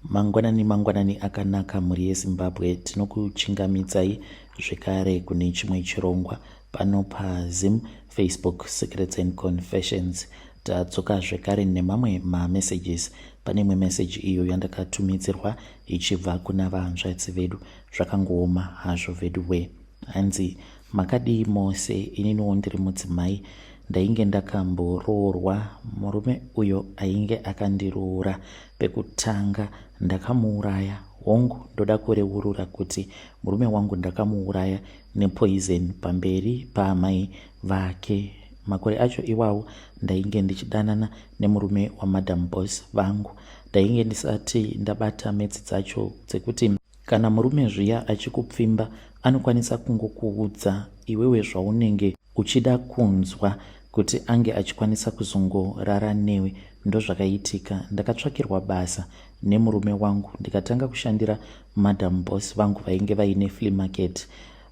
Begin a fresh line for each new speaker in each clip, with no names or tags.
Mangwanani akanaka muri yeZimbabwe, tinokuchingamidzai zvekare kune chimwe chirongwa pano paZim, Facebook, Secrets and Confessions. Tadzoka zvekare nemamwe mamessages. Pane imwe message iyo yandakatumidzirwa ichibva kuna vahanzvadzi vedu, zvakangooma hazvo vedu we. Hanzi, makadii mose, ininiwo ndiri mudzimai, ndainge ndakamboroorwa. Murume uyo ainge akandiroora pekutanga ndakamuuraya. Hongu, ndoda kureurura kuti murume wangu ndakamuuraya nepoison pamberi paamai vake. Makore acho iwawo ndainge ndichidanana nemurume waMadam Boss vangu. Ndainge ndisati ndabata metsi dzacho dzekuti kana murume zviya achikupfimba anokwanisa kungokuudza iwewe zvaunenge uchida kunzwa kuti ange achikwanisa kuzongorara newe. Ndozvakaitika. Ndakatsvakirwa basa nemurume wangu ndikatanga kushandira Madam Boss vangu vainge vaine flea market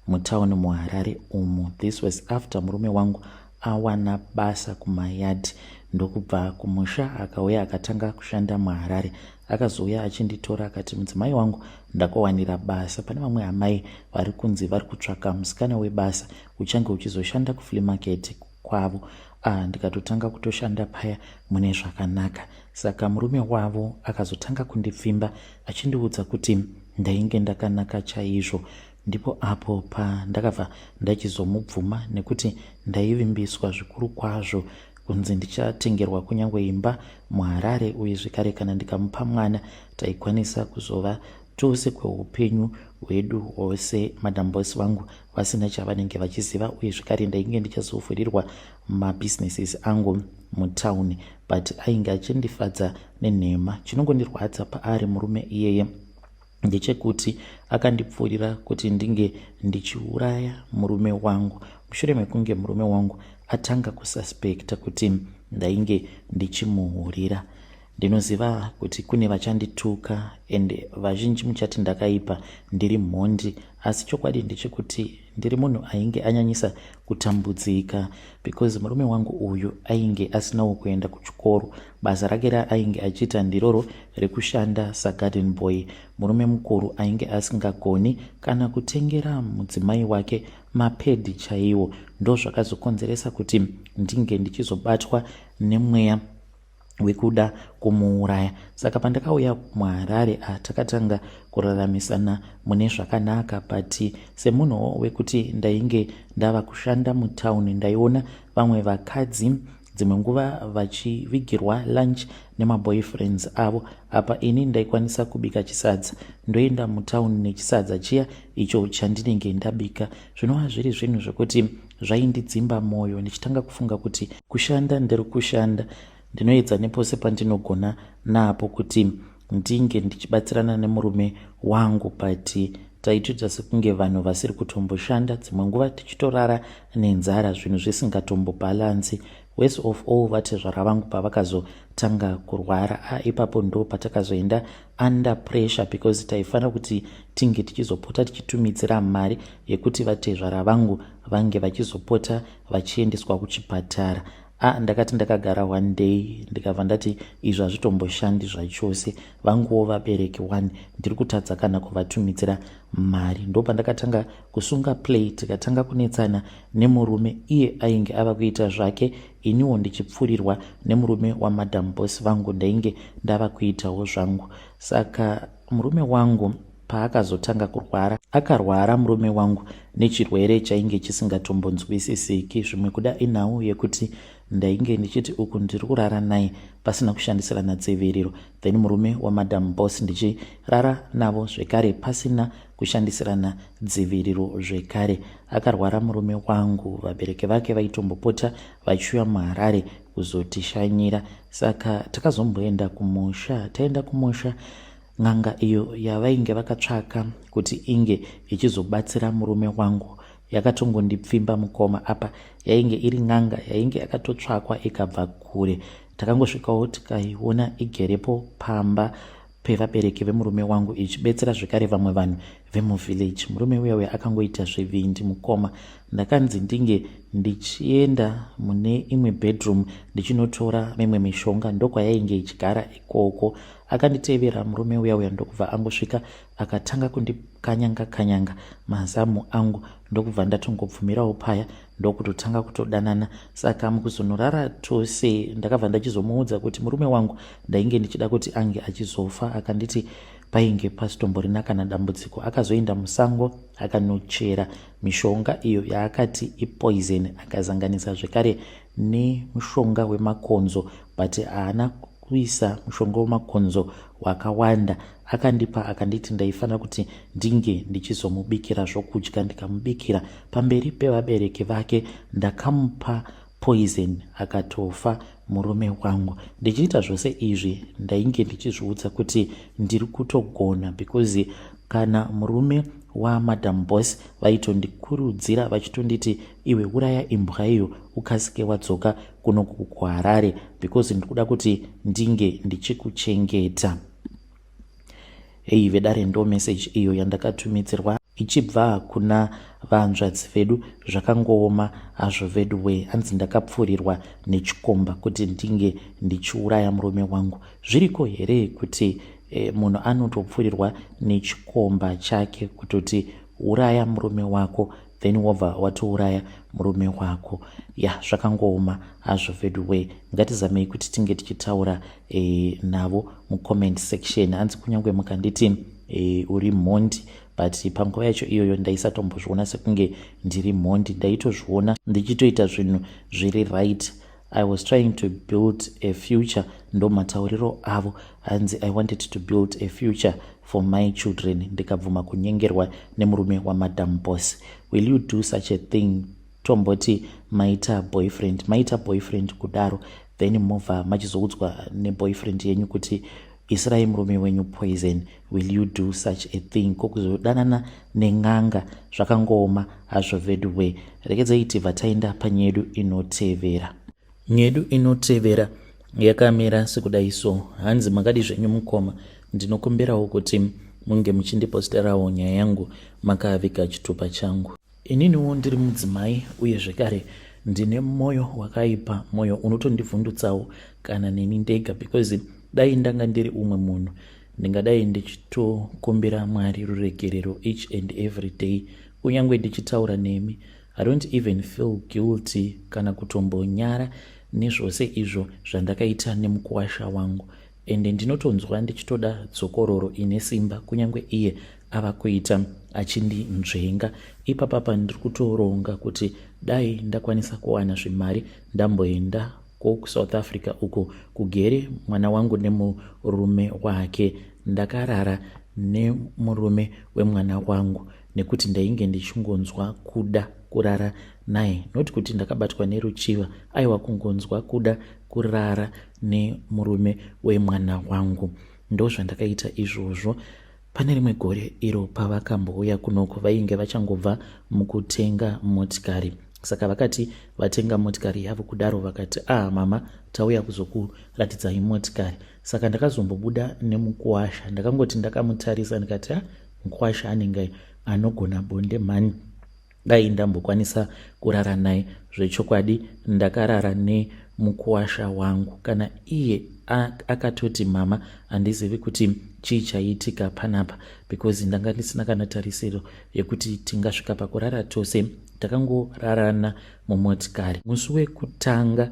mutauni muHarare umu. This was after murume wangu awana basa kumayadhi. Ndokubva kumusha akauya akatanga kushanda muHarare. Akazouya achinditora akati, mudzimai wangu, ndakuwanira basa. Pane vamwe amai vari kunzi vari kutsvaka musikana webasa uchange uchizoshanda kuflea market kwavo. Ndikatotanga kutoshanda paya mune zvakanaka. Saka murume wavo akazotanga kundipfimba achindiudza kuti ndainge ndakanaka chaizvo. Ndipo apo pandakabva ndachizomubvuma nekuti ndaivimbiswa zvikuru kwazvo kunzi ndichatengerwa kunyange imba muHarare, uye zvekare kana ndikamupa mwana taikwanisa kuzova tose kweupenyu hwedu hwose Madam Boss vangu vasina chavanenge vachiziva, uye zvekare ndainge ndichazovhurirwa mabhizinesis angu mutauni, but ainge achindifadza nenhema. Chinongondirwadza paari murume iyeye ndechekuti akandipfurira kuti ndinge ndichiuraya murume wangu mushure mekunge murume wangu atanga kususpekta kuti ndainge ndichimuhurira. Ndinoziva kuti kune vachandituka ende vazhinji muchati ndakaipa, ndiri mhondi, asi chokwadi ndechekuti ndiri munhu ainge anyanyisa kutambudzika because murume wangu uyu ainge asinawo kuenda kuchikoro. Basa rake ainge achiita ndiroro rekushanda sagarden boy. Murume mukuru ainge asingagoni kana kutengera mudzimai wake mapedi chaiwo. Ndo zvakazokonzeresa kuti ndinge ndichizobatwa nemweya wekuda kumuuraya. Saka pandakauya muHarare takatanga kuraramisana mune zvakanaka, but semunhu wekuti ndainge ndava kushanda mutauni ndaiona vamwe vakadzi dzimwe nguva vachivigirwa lunch nemaboyfriends avo. Apa ini ndaikwanisa kubika chisadza, ndoenda mutauni nechisadza chiya icho chandinenge ndabika. Zvinova zviri zvinhu zvekuti zvaindidzimba mwoyo, ndichitanga kufunga kuti kushanda ndiri kushanda, ndinoedza nepose pandinogona napo kuti ndinge ndichibatsirana nemurume wangu, but taitoita sekunge vanhu vasiri kutomboshanda. Dzimwe nguva tichitorara nenzara, zvinhu zvisingatombobalansi. Worst of all, vatezvara vangu pavakazotanga kurwara, ipapo ndo patakazoenda under pressure because taifanira kuti tinge tichizopota tichitumidzira mari yekuti vatezvara vangu vange vachizopota vachiendeswa kuchipatara. Ndakati ndakagara one day ndikabva ndati izvo hazvitomboshandi zvachose, vanguwo vabereki 1 ndiri kutadza kana kuvatumidzira mari. Ndo pandakatanga kusunga play, tikatanga kunetsana nemurume iye ainge ava kuita zvake, iniwo ndichipfurirwa nemurume waMadam Boss vangu ndainge ndava kuitawo zvangu. Saka murume wangu paakazotanga kurwara, akarwara murume wangu nechirwere chainge chisingatombonzwisisiki, zvimwe kuda inhau yekuti ndainge ndichiti uku ndiri kurara naye pasina kushandisirana dziviriro, then murume waMadam Boss ndichirara navo zvekare pasina kushandisirana dziviriro zvekare. Akarwara murume wangu, vabereki vake vaitombopota vachiuya muHarare kuzotishanyira. Saka takazomboenda kumusha. Taenda kumusha, n'anga iyo yavainge vakatsvaka kuti inge ichizobatsira murume wangu yakatongondipfimba mukoma. Apa yainge iri n'anga yainge yakatotsvakwa ikabva kure. Takangosvikawo tikaiona igerepo pamba pevabereki vemurume wangu ichibetsera zvekare vamwe vanhu vemuvillage. Murume uya akangoita zvevindi mukoma. Ndakanzi ndinge ndichienda mune imwe bedroom ndichinotora mimwe mishonga, ndokwayainge ichigara ikoko. Akanditevera murume uya ndokubva angosvika akatanga kundikanyanga mazamu angu, ndokubva ndatongobvumirawo paya ndokutotanga kutodanana. Saka mukuzonorara tose ndakabva ndachizomuudza kuti murume wangu ndainge ndichida kuti ange achizofa. Akanditi painge pasitomborina kana dambudziko. Akazoenda musango akanochera mishonga iyo yaakati ipoison, akazanganisa zvekare nemushonga wemakonzo, but haana kuisa mushonga wemakonzo wakawanda. Akandipa akanditi ndaifanira kuti ndinge ndichizomubikira zvokudya. Ndikamubikira pamberi pevabereki vake, ndakamupa poison akatofa murume wangu. Ndichiita zvose izvi ndainge ndichizviudza kuti ndiri kutogona, because kana murume wamadam boss vaitondikurudzira vachitonditi iwe uraya imbwa iyo ukasike wadzoka kuno kuHarare, because ndikuda kuti ndinge ndichikuchengeta. Hei vedare ndo message iyo yandakatumidzirwa ichibva kuna vanzvadzi vedu. Zvakangooma hazvo vedu we, hanzi ndakapfurirwa nechikomba kuti ndinge ndichiuraya murume wangu. Zviriko here kuti munhu anotopfurirwa nechikomba chake kutoti uraya murume wako then wobva watouraya murume wako? Zvakangooma hazvo vedu we. Ngatizamei kuti tinge tichitaura navo mucomment section. Hanzi kunyange mukanditi uri mhondi, but panguva yacho iyoyo ndaisatombozviona sekunge ndiri mhondi. Ndaitozviona ndichitoita zvinhu zviri right. I was trying to build a future, ndo matauriro avo. Hanzi I wanted to build a future for my children. Ndikabvuma kunyengerwa nemurume wamadam boss. Will you do such a thing? Tomboti maita boyfriend kudaro, then mova machizoudzwa neboyfriend yenyu kuti isirai murume wenyu poison. Will you do such a thing? Kokuzodanana neng'anga. Zvakangooma hazvo vedu we. Rekedzai tibva taenda panyedu inotevera. Nyedu inotevera yakamira sekudai so. Hanzi makadi zvenyu mukoma, ndinokumbirawo kuti munge muchindiposterawo nyaya yangu makaavika chitupa changu. Ininiwo ndiri mudzimai uye zvekare ndine mwoyo wakaipa, mwoyo unotondivhundutsawo kana neni ndega, because dai ndanga ndiri umwe munhu ndingadai ndichitokumbira Mwari ruregerero each and every day. Kunyange ndichitaura nemi, I don't even feel guilty kana kutombonyara nezvose izvo zvandakaita nemukuwasha wangu. Ende ndinotonzwa ndichitoda dzokororo ine simba, kunyange iye ava kuita achindinzvenga. Ipapapa ndiri kutoronga kuti dai ndakwanisa kuwana zvimari ndamboenda kuSouth Africa uko kugere mwana wangu nemurume wake. Ndakarara nemurume wemwana wangu nekuti ndainge ndichingonzwa kuda kurara naye, noti kuti ndakabatwa neruchiva, aiwa kungonzwa kuda kurara nemurume wemwana wangu. Ndo zvandakaita izvozvo. Pane rimwe gore iro pavakambouya kunoko, vainge vachangobva mukutenga motikari. Saka vakati vatenga motikari yavo kudaro vakati mama tauya kuzokuratidzai motikari. Saka ndakazombobuda nemukuwasha, ndakangoti ndakamutarisa ndikati mukuwasha anenge anogona bonde mani, dai ndambokwanisa kurara naye. Zvechokwadi ndakarara nemukuwasha wangu. Kana iye akatoti mama handizivi kuti chii chaitika panapa, because ndanga ndisina kana tarisiro yekuti tingasvika pakurara tose. Takangorarana mumotikari. Musi wekutanga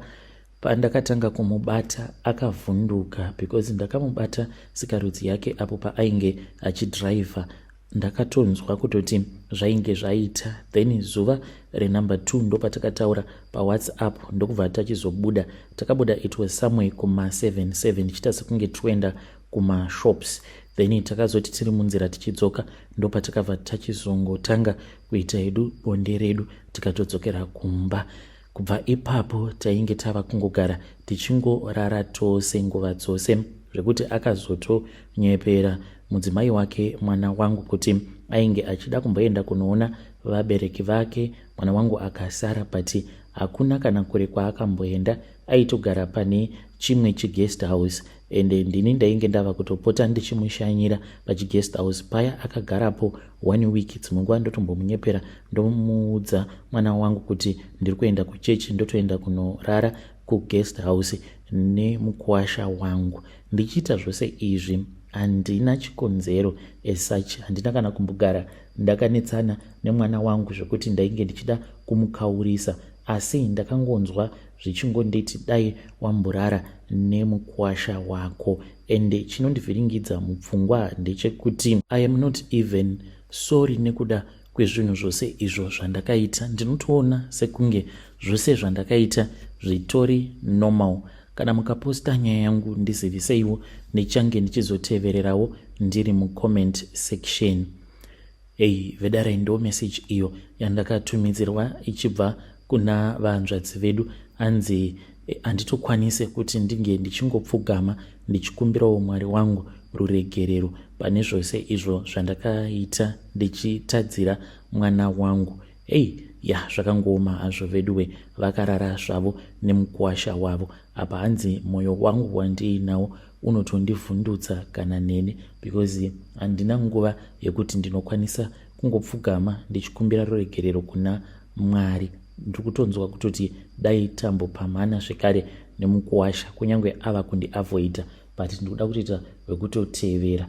pandakatanga kumubata akavhunduka, because ndakamubata sikarudzi yake apo paainge achidhiraivha. Ndakatonzwa kutoti zvainge zvaita. Then zuva renumber 2 ndo patakataura paWhatsApp, ndokubva tachizobuda. Takabuda it was somewhere kuma 7 tichita sekunge toenda kumashops. Then takazoti tiri munzira tichidzoka ndo patakabva tachizongotanga kuita hedu bonde redu tikatodzokera kumba. Kubva ipapo tainge tava kungogara tichingorara tose nguva dzose, zvekuti akazotonyepera mudzimai wake mwana wangu kuti ainge achida kumboenda kunoona vabereki vake. Mwana wangu akasara, but hakuna kana kure kwaakamboenda. Aitogara pane chimwe chiguest house ende ndini ndainge ndava kutopota ndichimushanyira pachiguest house paya. Akagarapo 1 week, dzimwe nguva ndotombomunyepera ndomuudza mwana wangu kuti ndiri kuenda kuchechi, ndotoenda kunorara kuguest house nemukuwasha wangu. Ndichiita zvose izvi handina chikonzero as handina kana kumbogara ndakanetsana nemwana wangu zvekuti ndainge ndichida kumukaurisa, asi ndakangonzwa zvichingonditi dai wamborara nemukuwasha wako. Ende chinondivhiringidza mupfungwa ndechekuti I am not even sorry nekuda kwezvinhu zvose izvo zvandakaita. Ndinotoona sekunge zvose zvandakaita zvitori normal. Kana mukaposta nyaya yangu ndiziviseiwo, ndichange ndichizotevererawo ndiri mucomment section. Vedarai ndo message iyo yandakatumidzirwa ichibva kuna vanzvadzi vedu. Anzi handitokwanise kuti ndinge ndichingopfugama ndichikumbirawo Mwari wangu ruregerero pane zvose izvo zvandakaita ndichitadzira mwana wangu. Zvakangooma hazvo veduwe, vakarara zvavo nemukuwasha wavo. Apa hanzi mwoyo wangu wandiinawo unotondivhundutsa kana nene, because handina nguva yekuti ndinokwanisa kungopfugama ndichikumbira ruregerero kuna Mwari. Ndiri kutonzwa kutoti dai tambopamhana zvekare nemukuwasha, kunyange ava kundiavoida, but ndikuda kutoita wekutotevera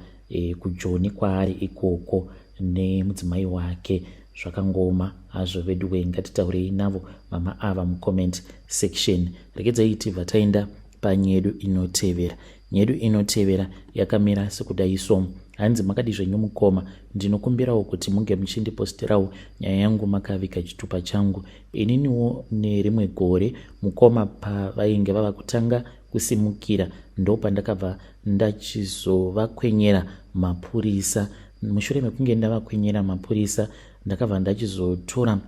kujoni kwaari ikoko nemudzimai wake. Zvakangooma hazvo veduwe, ngatitaurei navo mama ava mucomment section. Regedzai tibva taenda panyedu inotevera. Nyedu inotevera yakamira sekudai so. Hanzi makadi zvenyu mukoma, ndinokumbirawo kuti munge muchindiposterawo nyaya yangu makavika chitupa changu. Ininiwo nerimwe gore mukoma pavainge vava kutanga kusimukira ndo pandakabva ndachizovakwenyera mapurisa. Mushure mekunge ndavakwenyera mapurisa, ndakabva ndachizotora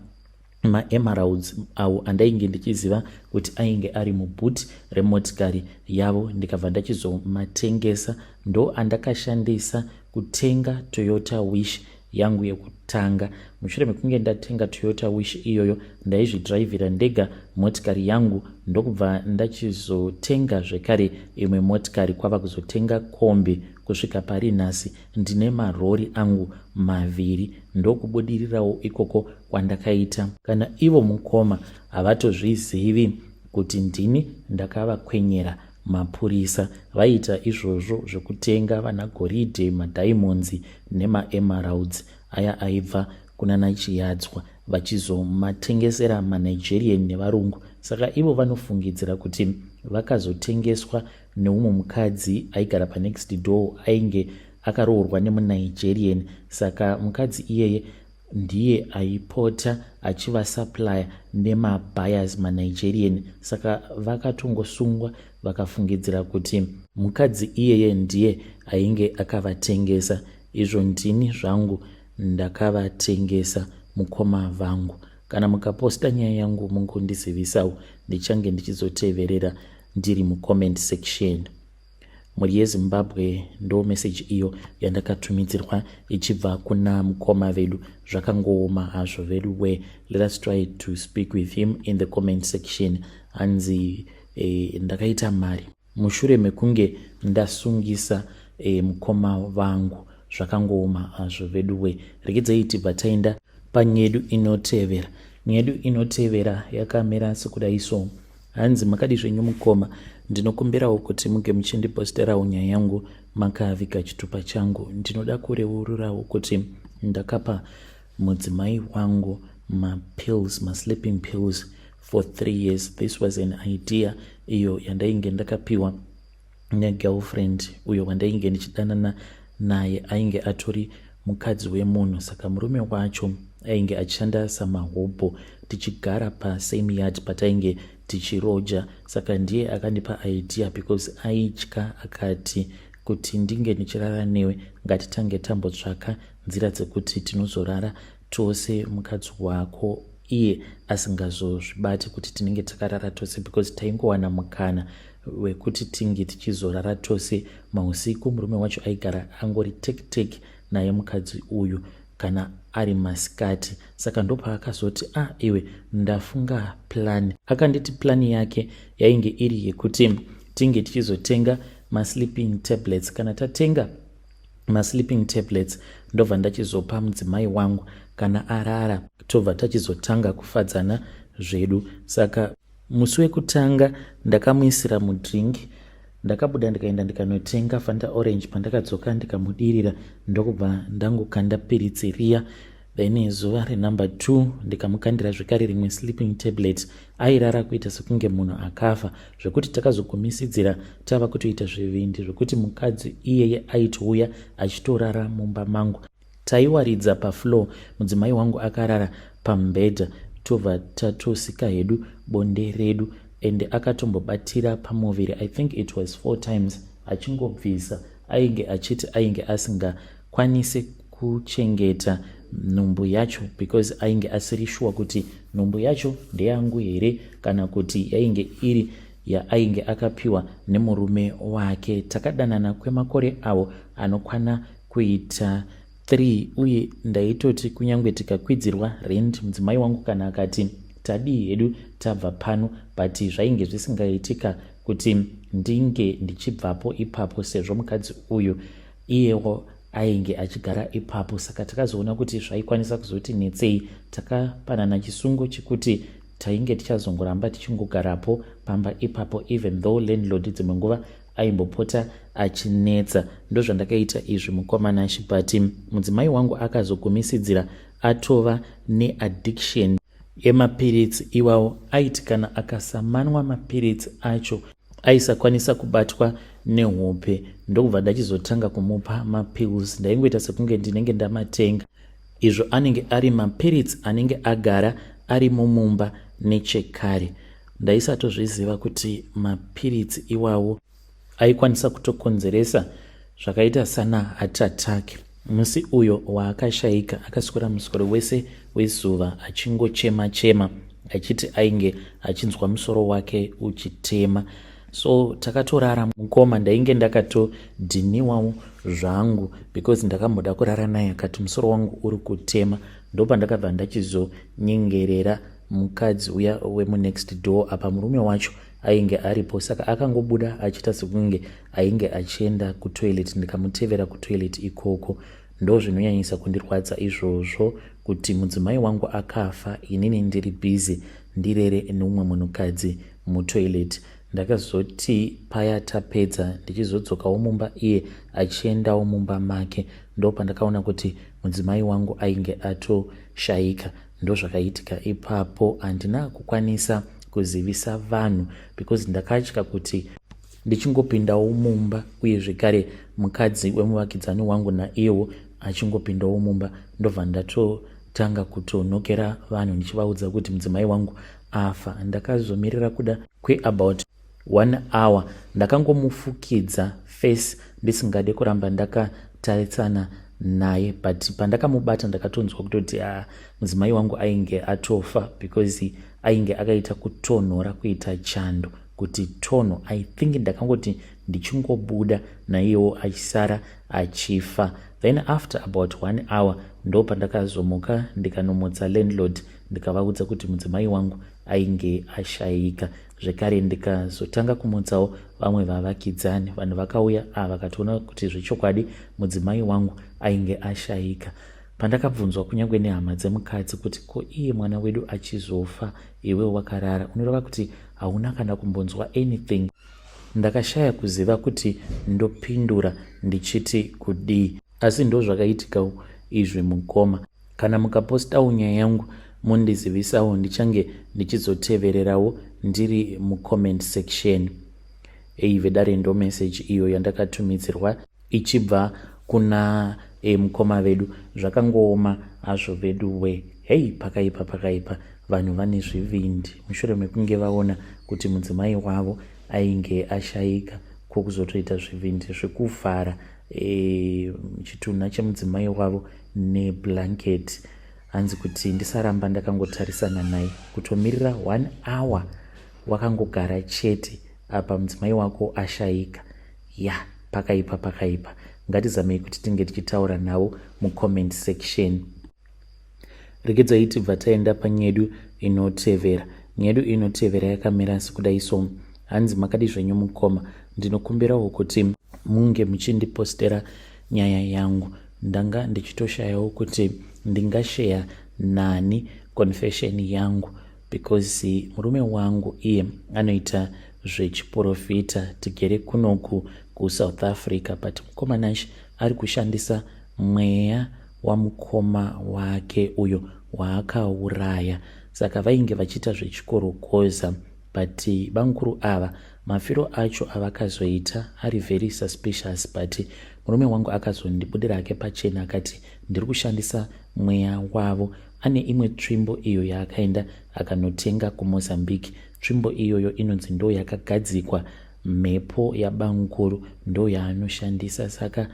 maemeralds awo andainge ndichiziva kuti ainge ari mubhuti remotikari yavo, ndikabva ndachizomatengesa. Ndo andakashandisa kutenga Toyota Wish yangu yekutanga. Mushure mekunge ndatenga Toyota Wish iyoyo, ndaizvidhiraivhira ndega motikari yangu, ndokubva ndachizotenga zvekare imwe motikari, kwava kuzotenga kombi. Kusvika pari nhasi ndine marori angu 2, ndokubudirirawo ikoko kwandakaita. Kana ivo mukoma havatozvizivi kuti ndini ndakavakwenyera mapurisa. Vaita izvozvo zvekutenga vana goridhe, madiamonds nemaemeralds aya aibva kuna nachiyadzwa, vachizomatengesera manigerian nevarungu. Saka ivo vanofungidzira kuti vakazotengeswa neumwe mukadzi aigara panext door, ainge akaroorwa nemunigerian. Saka mukadzi iyeye ndiye aipota achivasupply nemabuyers manigerian. Saka vakatongosungwa vakafungidzira kuti mukadzi iyeye ndiye ainge akavatengesa. Izvo ndini zvangu ndakavatengesa mukoma vangu. Kana mukaposta nyaya yangu mungondizivisawo, ndichange ndichizoteverera ndiri mucomment section. Mhuri yeZimbabwe ndo message iyo yandakatumidzirwa ichibva kuna mukoma vedu. Zvakangooma hazvo vedu. Let us try to speak with him in the comment section. Hanzi ndakaita mari mushure mekunge ndasungisa mukoma vangu. Zvakangooma hazvo vedu. Regedzai tibva taenda panyedu inotevera. Nyedu inotevera yakamira sekudai so. Hanzi makadi zvenyu mukoma, ndinokumbirawo kuti munge muchindiposterawo nyaya yangu makavika chitupa changu. Ndinoda kureururawo kuti ndakapa mudzimai wangu sleeping pills for 3 years. This was an idea iyo yandainge ndakapiwa negirlfriend uyo wandainge ndichidanana naye. Ainge atori mukadzi wemunhu, saka murume wacho ainge achishanda samahobho, tichigara pasame yard patainge tichiroja. Saka ndiye akandipa idea because aitya, akati kuti ndinge ndichirara newe ngatitange tambotsvaka nzira dzekuti tinozorara tose mukadzi wako iye asingazozvibati kuti tinenge takarara tose, because taingowana mukana wekuti tinge tichizorara tose mausiku. Murume wacho aigara angori tek naye mukadzi uyu kana ari masikati. Saka ndopa akazoti iwe ndafunga plan. Akanditi plani yake yainge iri yekuti tinge tichizotenga masleeping tablets. Kana tatenga masleeping tablets ndobva ndachizopa mudzimai wangu kana arara, tobva tachizotanga kufadzana zvedu. Saka musi wekutanga ndakamuisira mudrink, ndakabuda ndikaenda ndikanotenga Fanta Orange. Pandakadzoka ndikamudirira ndokubva ndangokanda piritsi riya. Then zuva renumber 2 ndikamukandira zvekare rimwe sleeping tablet. Airara kuita sekunge munhu akafa, zvekuti takazogumisidzira tava kutoita zvivindi zvekuti mukadzi iyeye aitouya achitorara mumba mangu. Taiwaridza pafloor, mudzimai wangu akarara pamubhedha, tobva tatosika hedu bonde redu. Ende akatombobatira pamuviri, I think it was 4 times, achingobvisa. Ainge achiti ainge asingakwanisi kuchengeta nhumbu yacho because ainge asiri sure kuti nhumbu yacho ndeyangu here kana kuti yainge iri yaainge akapiwa nemurume wake. Takadanana kwemakore avo anokwana kuita 3, uye ndaitoti kunyange tikakwidzirwa rent, mudzimai wangu kana akati tadii hedu tabva pano, but zvainge zvisingaitika kuti ndinge ndichibvapo ipapo sezvo mukadzi uyu iyewo ainge achigara ipapo. Saka takazoona kuti zvaikwanisa kuzoti netsei, takapanana chisungo chekuti tainge tichazongoramba tichingogarapo pamba ipapo, even though landlord dzimwe nguva aimbopota achinetsa. Ndozvandakaita izvi mukomana achibati mudzimai wangu akazogumisidzira atova neaddiction yemapiritsi iwawo. Aiti kana akasamanwa mapiritsi acho aisakwanisa kubatwa nehope, ndokubva ndachizotanga kumupa mapills. Ndaingoita sekunge ndinenge ndamatenga. Izvo anenge ari mapiritsi anenge agara ari mumumba nechekare. Ndaisatozviziva kuti mapiritsi iwawo aikwanisa kutokonzeresa zvakaita sana heart attack. Musi uyo waakashayika akaswera muswero wese wezuva achingochema-chema achiti ainge achinzwa musoro wake uchitema. So takatorara mukoma, ndainge ndakatodhiniwawo zvangu because ndakamboda kurara naye akati musoro wangu uri kutema. Ndopandakabva ndachizonyengerera mukadzi uya wemunext door apa murume wacho ainge aripo. Saka akangobuda achiita sekunge ainge achienda kutoilet, ndikamutevera kutoilet ikoko. Ndo zvinonyanyisa kundirwadza izvozvo kuti mudzimai wangu akafa, inini ndiri busy ndirere neumwe munhukadzi mutoilet. Ndakazoti paya tapedza ndichizodzokawo mumba, iye achiendawo mumba make, ndo pandakaona kuti mudzimai wangu ainge atoshayika. Ndo zvakaitika ipapo. Handina kukwanisa kuzivisa vanhu because ndakatya kuti ndichingopindawo mumba uye zvekare mukadzi wemuvakidzani wangu naiyewo achingopindawo mumba, ndobva ndatotanga kutonokera vanhu ndichivaudza kuti mudzimai wangu afa. Ndakazomirira kuda kweabout 1 hour ndakangomufukidza face ndisingade kuramba ndakatarisana naye, but pandakamubata ndakatonzwa kutoti mudzimai wangu ainge atofa because ainge akaita kutonhora kuita chando kuti tono. I think ndakangoti ndichingobuda naiyewo achisara achifa. Then after about 1 hour ndo pandakazomuka ndikanomutsa landlord ndikavaudza kuti mudzimai wangu ainge ashayika. Zvekare ndikazotanga kumutsawo vamwe vavakidzani. Vanhu vakauya vakatoona kuti zvechokwadi mudzimai wangu ainge ashayika. Pandakabvunzwa kunyange nehama dzemukadzi kuti ko iye mwana wedu achizofa iwe wakarara, unoreva kuti hauna kana kumbonzwa anything. Ndakashaya kuziva kuti ndopindura ndichiti kudii, asi ndo zvakaitika izvi mukoma. Kana mukapostawo nyaya yangu mundizivisawo, ndichange ndichizotevererawo ndiri mucomment section. Vedare ndo message iyo yandakatumidzirwa ichibva kuna mukoma vedu. Zvakangooma hazvo vedu we. Hei, pakaipa vanhu vane zvivindi mushure mekunge vaona kuti mudzimai wavo ainge ashayika kwokuzotoita zvivindi zvekuvhara chitunha chemudzimai wavo neblanket. Hanzi kuti ndisaramba ndakangotarisana naye, kutomirira 1 hour wakangogara chete apa mudzimai wako ashayika. Pakaipa. Ngatizamei kuti tinge tichitaura navo mucomment section. Regedzai tibva taenda panyedu inotevera. Nyedu inotevera yakamira sekudai so. Hanzi makadi zvenyu mukoma, ndinokumbirawo kuti munge muchindipostera nyaya yangu. Ndanga ndichitoshayawo kuti ndingasheya nani confession yangu, because murume wangu iye anoita zvechiprofita tigere kunoku kuSouth Africa, but mukomanashi ari kushandisa mweya wamukoma wake uyo waakauraya. Saka vainge vachiita zvechikorokoza, but banguru ava mafiro acho avakazoita ari very suspicious, but murume wangu akazondibudira ake pachena akati ndiri kushandisa mweya wavo. Ane imwe tsvimbo iyo yaakaenda akanotenga kuMozambique. Tsvimbo iyoyo inonzi ndo yakagadzikwa mhepo yabanguru, ndo yaanoshandisa. Saka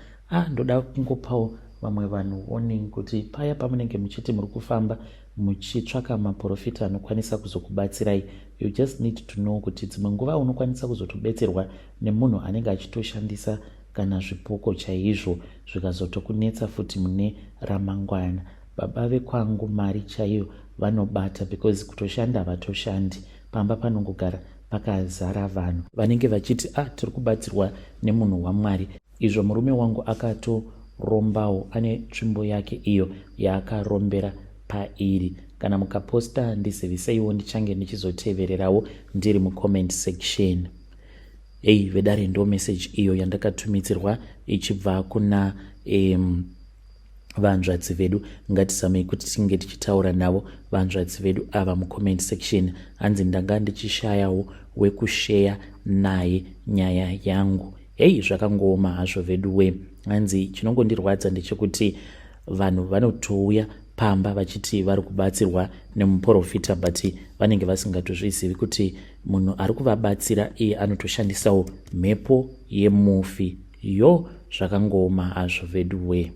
ndoda kungopawo vamwe vanhu warning kuti paya pamunenge muchiti muri kufamba muchitsvaka maprofita anokwanisa kuzokubatsirai, you just need to know kuti dzimwe nguva unokwanisa kuzotobetserwa nemunhu anenge achitoshandisa kana zvipoko chaizvo, zvikazotokunetsa futi mune ramangwana. Baba vekwangu mari chaiyo vanobata, because kutoshanda havatoshandi, pamba panongogara pakazara vanhu vanenge vachiti tiri kubatsirwa nemunhu waMwari. Izvo murume wangu akatorombawo, ane tsvimbo yake iyo yaakarombera pairi. Kana mukaposta ndiziviseiwo, ndichange ndichizotevererawo ndiri mucomment section. Vedare ndo message iyo yandakatumidzirwa ichibva kuna vanzvadzi vedu. Ngatizamei kuti tinge tichitaura navo vanzvadzi vedu ava mucomment section. Hanzi ndanga ndichishayawo wekusheya naye nyaya yangu. Zvakangooma hazvo vedu we. Hanzi chinongondirwadza ndechekuti vanhu vanotouya pamba vachiti vari kubatsirwa nemuprofita, but vanenge vasingatozvizivi kuti munhu ari kuvabatsira iye anotoshandisawo mhepo yemufi. Zvakangooma hazvo vedu we.